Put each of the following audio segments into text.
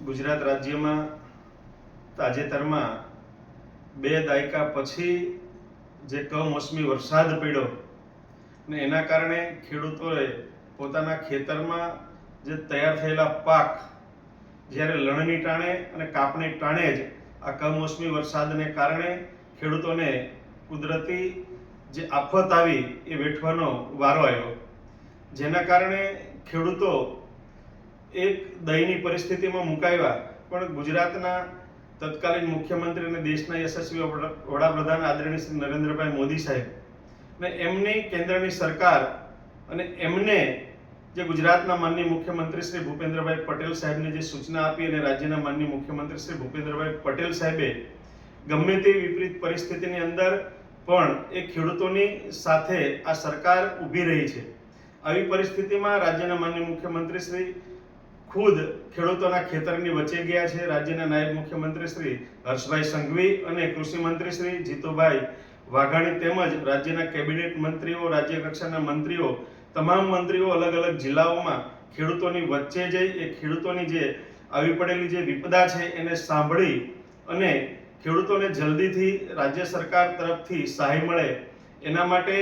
ગુજરાત રાજ્યમાં તાજેતરમાં 2 દાયકા પછી જે કમોસમી વરસાદ પડ્યો ને એના કારણે ખેડૂતોએ પોતાના ખેતરમાં જે તૈયાર થયેલા પાક જ્યારે લણણી ટાણે અને કાપણી ટાણે જ આ કમોસમી વરસાદને કારણે ખેડૂતોને કુદરતી જે આફત આવી એ વેઠવાનો વારો આવ્યો, જેના કારણે ખેડૂતો એક દયનીય પરિસ્થિતિમાં મુકાયા. પણ ગુજરાતના તત્કાલીન મુખ્યમંત્રી અને દેશના યશસ્વી વડાપ્રધાન આદરણીય શ્રી નરેન્દ્રભાઈ મોદી સાહેબ ને એમની કેન્દ્રની સરકાર અને એમને જે ગુજરાતના માનનીય મુખ્યમંત્રી શ્રી ભૂપેન્દ્રભાઈ પટેલ સાહેબને જે સૂચના આપી અને રાજ્યના માનનીય મુખ્યમંત્રી શ્રી ભૂપેન્દ્રભાઈ પટેલ સાહેબે ગમે તે વિપરીત પરિસ્થિતિની અંદર પણ એ ખેડૂતોની સાથે આ સરકાર ઊભી રહી છે. આવી પરિસ્થિતિમાં રાજ્યના માનનીય મુખ્યમંત્રી શ્રી ખુદ ખેડૂતોના ખેતરની વચ્ચે ગયા છે. રાજ્યના નાયબ મુખ્યમંત્રી શ્રી હર્ષભાઈ સંઘવી અને કૃષિ મંત્રી શ્રી જીતુભાઈ વાઘાણી તેમજ રાજ્યના કેબિનેટ મંત્રીઓ, રાજ્ય કક્ષાના મંત્રીઓ, તમામ મંત્રીઓ અલગ અલગ જિલ્લાઓમાં ખેડૂતોની વચ્ચે જઈ એ ખેડૂતોની જે આવી પડેલી જે વિપદા છે એને સાંભળી અને ખેડૂતોને જલ્દીથી રાજ્ય સરકાર તરફથી સહાય મળે એના માટે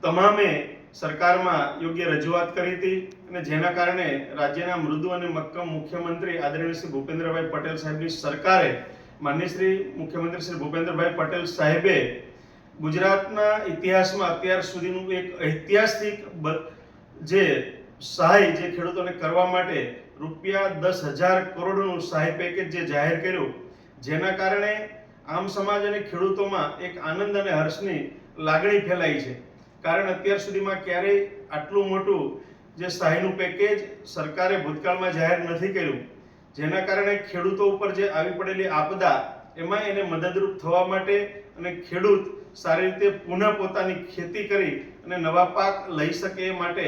તમામે સરકારમાં યોગ્ય રજૂઆત કરી હતી. અને જેના કારણે રાજ્યના મૃદુ અને મક્કમ મુખ્યમંત્રી આદરણીય શ્રી ભૂપેન્દ્રભાઈ પટેલ સાહેબની સરકારે માનનીય શ્રી મુખ્યમંત્રી શ્રી ભૂપેન્દ્રભાઈ પટેલ સાહેબે ગુજરાતના ઇતિહાસમાં અત્યાર સુધીનું એક ઐતિહાસિક જે સહાય જે ખેડૂતોને કરવા માટે ₹10,000 કરોડનું સહાય પેકેજ જે જાહેર કર્યું, જેના કારણે આમ સમાજ અને ખેડૂતોમાં એક આનંદ અને હર્ષની લાગણી ફેલાઈ છે. કારણ અત્યાર સુધીમાં ક્યારેય આટલું મોટું જે સહાયનું પેકેજ સરકારે ભૂતકાળમાં જાહેર નથી કર્યું, જેના કારણે ખેડૂતો ઉપર જે આવી પડેલી આપદા એમાં એને મદદરૂપ થવા માટે અને ખેડૂત સારી રીતે પુનઃ પોતાની ખેતી કરી અને નવા પાક લઈ શકે એ માટે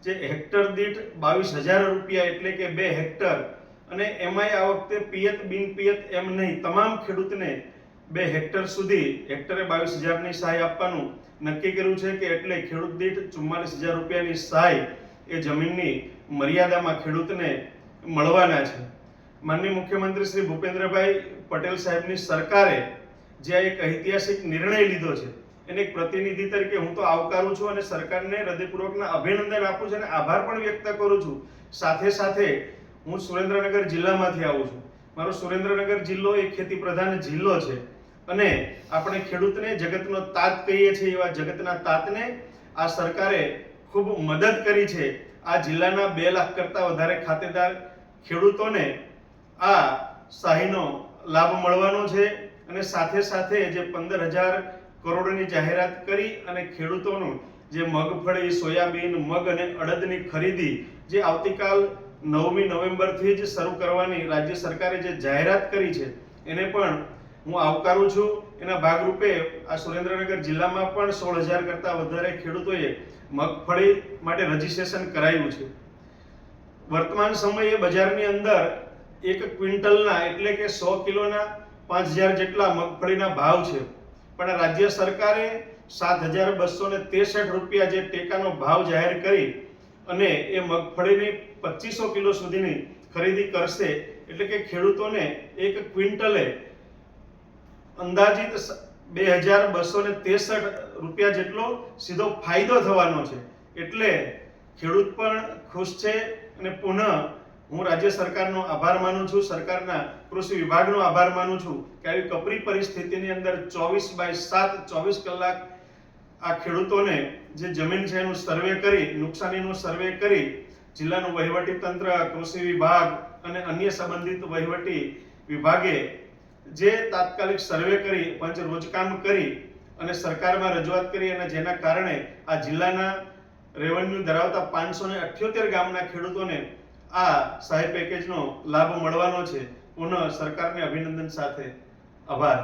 જે હેક્ટર દીઠ ₹22,000 એટલે કે 2 હેક્ટર અને એમાંય આ વખતે પિયત બિન પિયત એમ નહીં, તમામ ખેડૂતને 2 હેક્ટર સુધી હેક્ટરે 22,000ની સહાય આપવાનું નક્કી કર્યું છે. કે એટલે ખેડૂત દીઠ ₹44,000ની સહાય એ જમીનની મર્યાદામાં ખેડૂતને મળવાના છે. માનનીય મુખ્યમંત્રી શ્રી ભૂપેન્દ્રભાઈ પટેલ સાહેબની સરકારે જે એક ઐતિહાસિક નિર્ણય લીધો છે એને એક પ્રતિનિધિ તરીકે હું તો આવકારું છું અને સરકારને હૃદયપૂર્વકના અભિનંદન આપું છું અને આભાર પણ વ્યક્ત કરું છું. સાથે સાથે હું સુરેન્દ્રનગર જિલ્લામાંથી આવું છું. મારો સુરેન્દ્રનગર જિલ્લો એક ખેતી પ્રધાન જિલ્લો છે અને આપણે ખેડૂતને જગતનો તાત કહીએ છીએ એવા જગતના તાતને આ સરકારે ખૂબ મદદ કરી છે. આ જિલ્લાના 2 લાખ કરતાં વધારે ખાતેદાર ખેડૂતોને આ સહાયનો લાભ મળવાનો છે અને સાથે સાથે જે 15,000 કરોડની જાહેરાત કરી અને ખેડૂતોનું જે મગફળી, સોયાબીન, મગ અને અડદની ખરીદી જે આવતીકાલ 9મી નવેમ્બરથી જ શરૂ કરવાની રાજ્ય સરકારે જે જાહેરાત કરી છે એને પણ હું આવકારું છું. એના ભાગરૂપે આ સુરેન્દ્રનગર જિલ્લામાં પણ 16,000 કરતાં વધારે ખેડૂતોએ મગફળી માટે રજીસ્ટ્રેશન કરાવ્યું છે. વર્તમાન સમયે બજારની અંદર 1 ક્વિન્ટલના એટલે કે 100 કિલોના 5,000 જેટલા મગફળીના ભાવ છે. પણ રાજ્ય સરકારે ₹7,263 જે ટેકાનો ભાવ જાહેર કરી અને એ મગફળીની 2500 કિલો સુધીની ખરીદી કરશે. એટલે કે ખેડૂતોને 1 ક્વિન્ટલે અંદાજિત ₹2,263 જેટલો સીધો ફાયદો થવાનો છે. એટલે ખેડૂત પણ ખુશ છે અને પુનઃ હું રાજ્ય સરકારનો આભાર માનું છું, સરકારના કૃષિ વિભાગનો આભાર માનું છું કે આવી કપરી પરિસ્થિતિની અંદર 24/7 24 કલાક આ ખેડૂતોને જે જમીન છે એનું સર્વે કરી, નુકસાનીનું સર્વે કરી જિલ્લાનું વહીવટી તંત્ર, કૃષિ વિભાગ અને અન્ય સંબંધિત વહીવટી વિભાગે જે તાત્કાલિક સર્વે કરી પંચ રોજકામ કરી અને સરકારમાં રજૂઆત કરી અને જેના કારણે આ જિલ્લાના રેવન્યુ ધરાવતા 578 ગામના ખેડૂતોને આ સહાય પેકેજનો લાભ મળવાનો છે. પુનઃ સરકારને અભિનંદન સાથે આભાર.